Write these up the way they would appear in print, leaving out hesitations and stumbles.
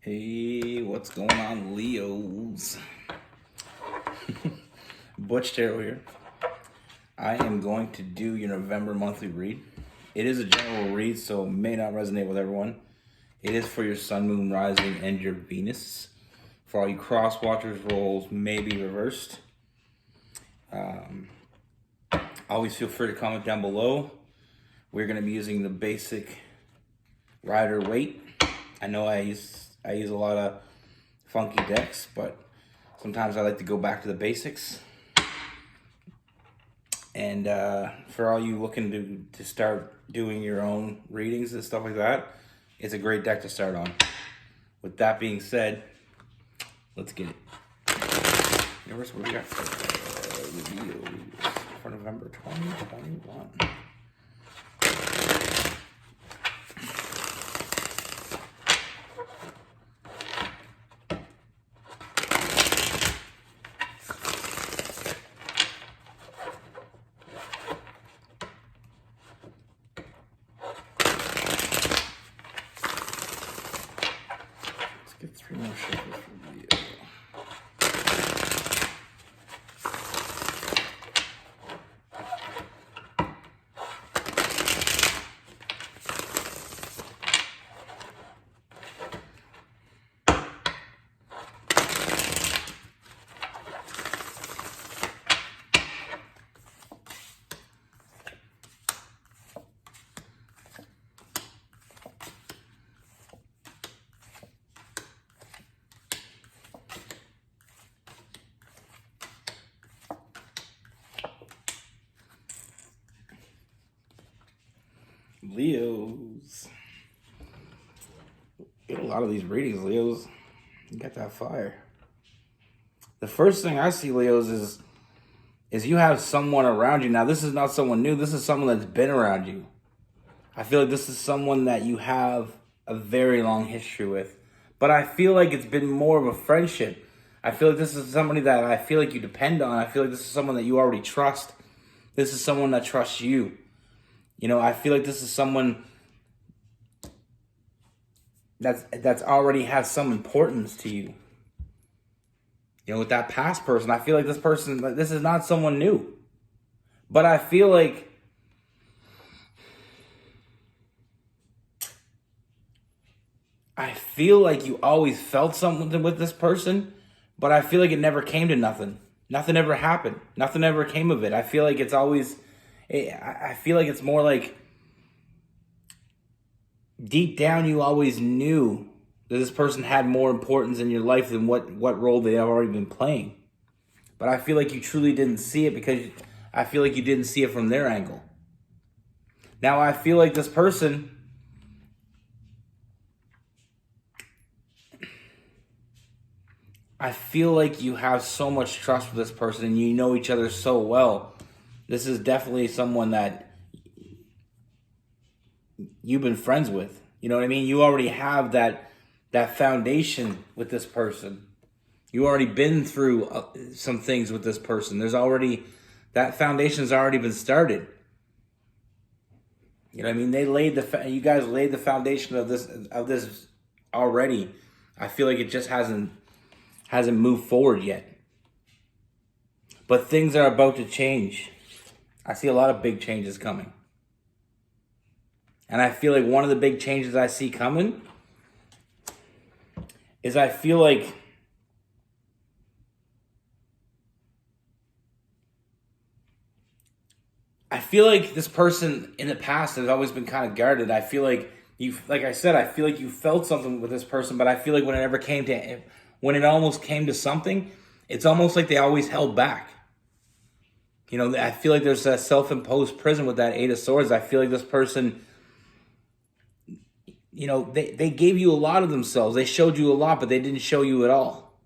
Hey, what's going on, Leos? Butch Tarot here. I am going to do your November monthly read. It is a general read, so it may not resonate with everyone. It is for your Sun, Moon, Rising, and your Venus. For all you cross watchers, roles may be reversed. Always feel free to comment down below. We're going to be using the basic Rider-Waite. I know I use a lot of funky decks, but sometimes I like to go back to the basics. And for all you looking to start doing your own readings and stuff like that, it's a great deck to start on. With that being said, let's get it. Universe, what do we got for reviews for November 2021? Get 3 more shuffles for Leo. Leos. Get a lot of these readings, Leos. You got that fire. The first thing I see, Leos, is you have someone around you. Now, this is not someone new. This is someone that's been around you. I feel like this is someone that you have a very long history with. But I feel like it's been more of a friendship. I feel like this is somebody that I feel like you depend on. I feel like this is someone that you already trust. This is someone that trusts you. You know, I feel like this is someone that's already has some importance to you. You know, with that past person, I feel like this is not someone new. But I feel like you always felt something with this person, but I feel like it never came to nothing. Nothing ever happened. Nothing ever came of it. I feel like it's always... I feel like it's more like deep down you always knew that this person had more importance in your life than what role they have already been playing. But I feel like you truly didn't see it because I feel like you didn't see it from their angle. Now I feel like this person... I feel like you have so much trust with this person and you know each other so well. This is definitely someone that you've been friends with. You know what I mean? You already have that foundation with this person. You already been through some things with this person. That foundation's already been started. You know what I mean? You guys laid the foundation of this already. I feel like it just hasn't moved forward yet. But things are about to change. I see a lot of big changes coming. And I feel like one of the big changes I see coming is I feel like this person in the past has always been kind of guarded. I feel like I feel like you felt something with this person, but I feel like when it almost came to something, it's almost like they always held back. You know, I feel like there's a self-imposed prison with that 8 of Swords. I feel like this person, you know, they gave you a lot of themselves. They showed you a lot, but they didn't show you at all.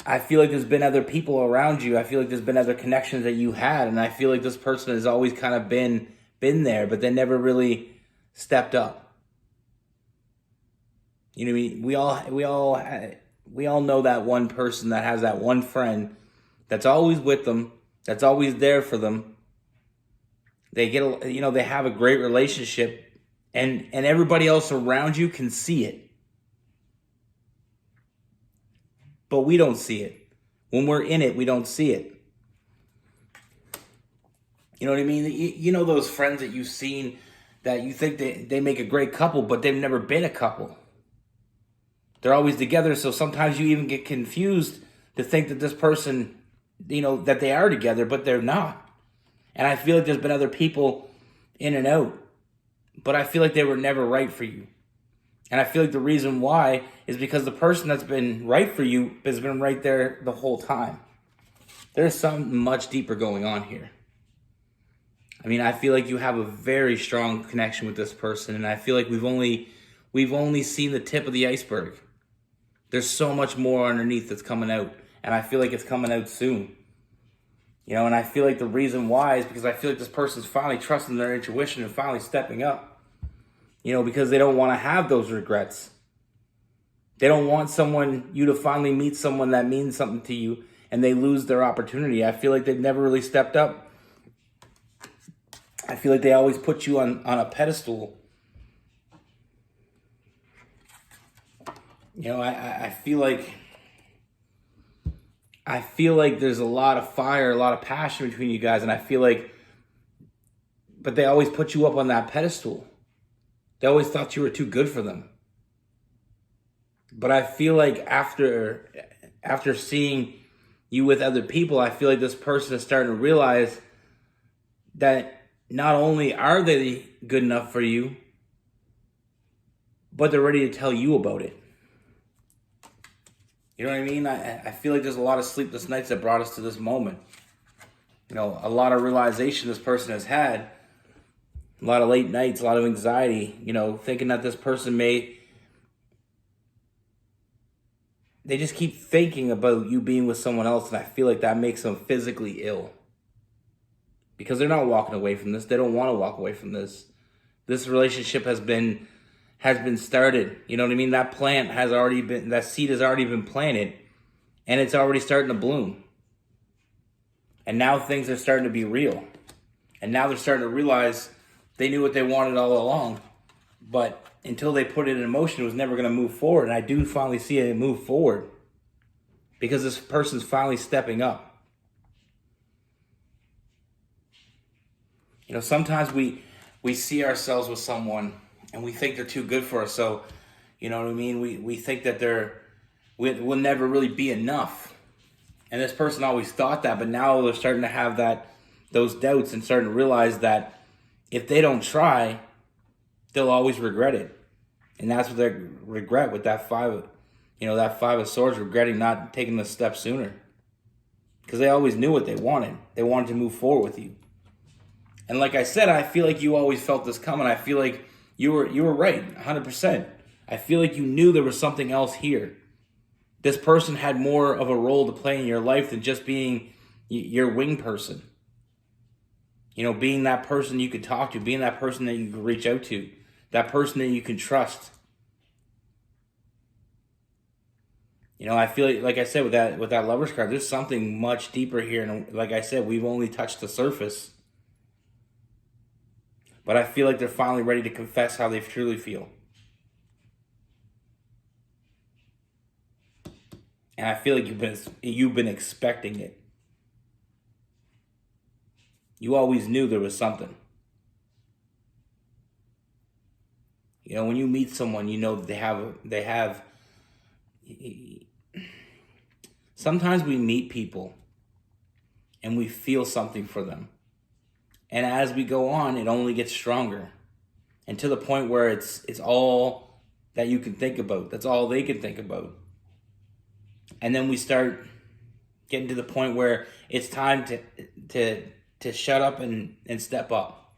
I feel like there's been other people around you. I feel like there's been other connections that you had. And I feel like this person has always kind of been there, but they never really stepped up. You know what I mean? We all know that one person that has that one friend that's always with them, that's always there for them. They have a great relationship, and everybody else around you can see it. but we don't see it. When we're in it, we don't see it. You know what I mean? You know those friends that you've seen that you think they make a great couple, but they've never been a couple. They're always together, so sometimes you even get confused to think that this person, that they are together, but they're not. And I feel like there's been other people in and out, but I feel like they were never right for you. And I feel like the reason why is because the person that's been right for you has been right there the whole time. There's something much deeper going on here. I mean, I feel like you have a very strong connection with this person, and I feel like we've only seen the tip of the iceberg. There's so much more underneath that's coming out, and I feel like it's coming out soon. And I feel like the reason why is because I feel like this person's finally trusting their intuition and finally stepping up. Because they don't want to have those regrets. They don't want you to finally meet someone that means something to you and they lose their opportunity. I feel like they've never really stepped up. I feel like they always put you on a pedestal. I feel like there's a lot of fire, a lot of passion between you guys, and I feel like, but they always put you up on that pedestal. They always thought you were too good for them. But I feel like after seeing you with other people, I feel like this person is starting to realize that not only are they good enough for you, but they're ready to tell you about it. You know what I mean? I feel like there's a lot of sleepless nights that brought us to this moment. A lot of realization this person has had. A lot of late nights, a lot of anxiety, thinking that this person they just keep thinking about you being with someone else, and I feel like that makes them physically ill. Because they're not walking away from this. They don't want to walk away from this. This relationship has been started. You know what I mean? That seed has already been planted, and it's already starting to bloom. And now things are starting to be real. And now they're starting to realize they knew what they wanted all along, but until they put it in motion, it was never going to move forward. And I do finally see it move forward because this person's finally stepping up. Sometimes we see ourselves with someone and we think they're too good for us. So, you know what I mean? We think that we'll never really be enough. And this person always thought that, but now they're starting to have those doubts and starting to realize that if they don't try, they'll always regret it. And that's what they regret with that five of swords, regretting not taking the step sooner. Because they always knew what they wanted. They wanted to move forward with you. And like I said, I feel like you always felt this coming. I feel like you were right, 100%. I feel like you knew there was something else here. This person had more of a role to play in your life than just being your wing person. Being that person you could talk to, being that person that you could reach out to, that person that you can trust. I feel like I said, with that Lover's card, there's something much deeper here. And like I said, we've only touched the surface. But I feel like they're finally ready to confess how they truly feel. And I feel like you've been expecting it. You always knew there was something. When you meet someone, that they have. Sometimes we meet people and we feel something for them. And as we go on, it only gets stronger. And to the point where it's all that you can think about. That's all they can think about. And then we start getting to the point where it's time to shut up and step up.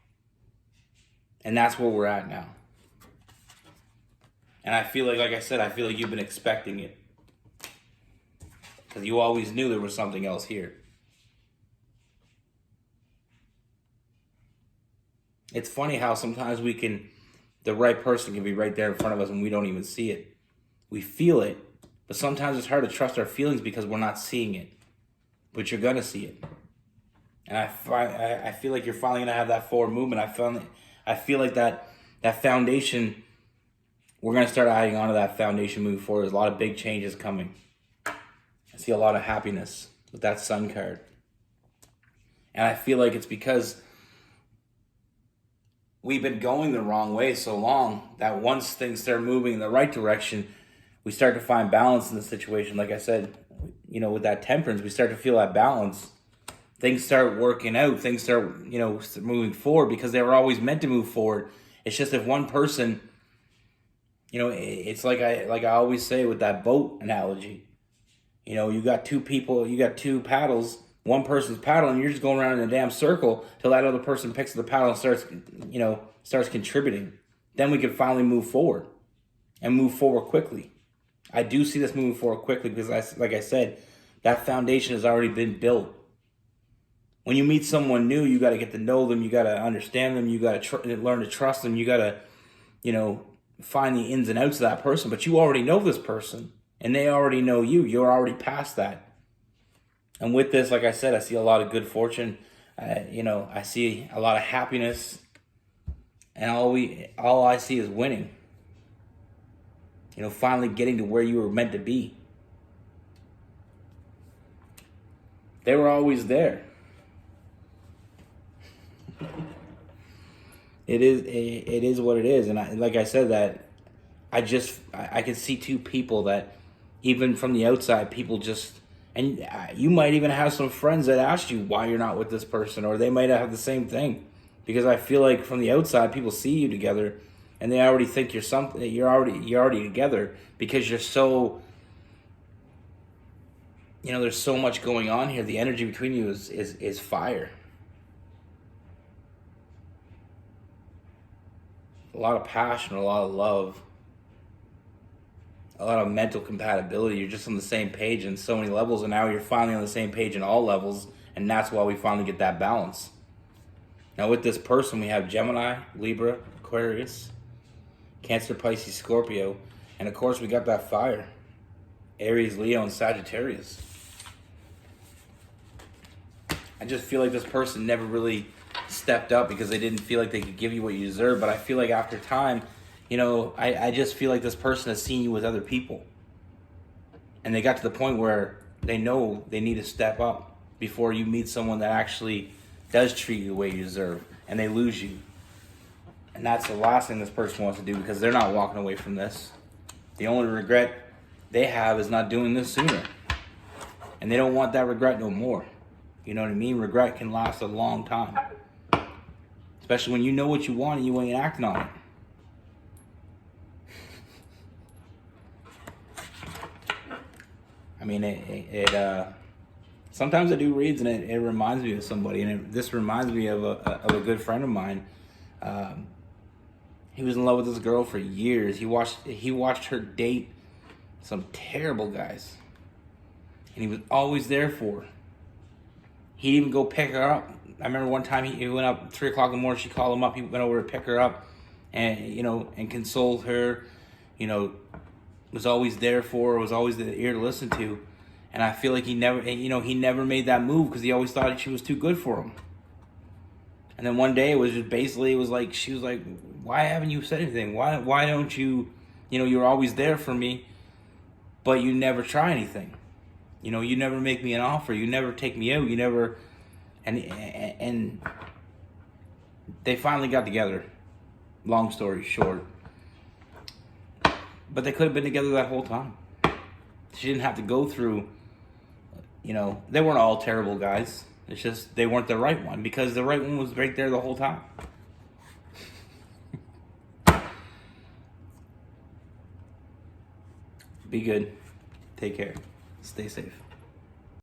And that's where we're at now. And I feel like I said, I feel like you've been expecting it. Because you always knew there was something else here. It's funny how sometimes the right person can be right there in front of us and we don't even see it. We feel it, but sometimes it's hard to trust our feelings because we're not seeing it. But you're going to see it. And I feel like you're finally going to have that forward movement. I feel like that foundation, we're going to start adding on to that foundation moving forward. There's a lot of big changes coming. see a lot of happiness with that Sun card. And I feel like it's because we've been going the wrong way so long that once things start moving in the right direction, we start to find balance in the situation. Like I said, with that Temperance, we start to feel that balance. Things start working out. Things start, moving forward because they were always meant to move forward. It's just if one person, it's like I always say with that boat analogy. You got two people, you got two paddles. One person's paddling, you're just going around in a damn circle till that other person picks up the paddle and starts contributing. Then we can finally move forward and move forward quickly. I do see this moving forward quickly because, like I said, that foundation has already been built. When you meet someone new, you got to get to know them. You got to understand them. You got to learn to trust them. You got to, find the ins and outs of that person. But you already know this person, and they already know you. You're already past that. And with this, like I said, I see a lot of good fortune. I see a lot of happiness, and all I see is winning. Finally getting to where you were meant to be. They were always there. It is what it is, and like I said, that I can see two people that even from the outside, people just. And you might even have some friends that ask you why you're not with this person, or they might have the same thing. Because I feel like from the outside, people see you together, and they already think you're something. You're already together because you're so. There's so much going on here. The energy between you is fire. A lot of passion, a lot of love. A lot of mental compatibility. You're just on the same page in so many levels, and now you're finally on the same page in all levels, and that's why we finally get that balance. Now with this person, we have Gemini, Libra, Aquarius, Cancer, Pisces, Scorpio, and of course we got that fire. Aries, Leo, and Sagittarius. I just feel like this person never really stepped up because they didn't feel like they could give you what you deserve, but I feel like after time, I just feel like this person has seen you with other people. And they got to the point where they know they need to step up before you meet someone that actually does treat you the way you deserve, and they lose you. And that's the last thing this person wants to do because they're not walking away from this. The only regret they have is not doing this sooner. And they don't want that regret no more. You know what I mean? Regret can last a long time. Especially when you know what you want and you ain't acting on it. I mean, sometimes I do reads and it reminds me of somebody, and this reminds me of a good friend of mine. He was in love with this girl for years. He watched her date some terrible guys, and he was always there for her. He'd even go pick her up. I remember one time he went up 3 o'clock in the morning. She called him up. He went over to pick her up, and and consoled her. Was always there for her, was always the ear to listen to. And I feel like he never made that move because he always thought she was too good for him. And then one day she was like, why haven't you said anything? Why don't you, you're always there for me, but you never try anything. You never make me an offer. You never take me out. You never, and they finally got together. Long story short. But they could have been together that whole time. She didn't have to go through, they weren't all terrible guys. It's just they weren't the right one because the right one was right there the whole time. Be good. Take care. Stay safe.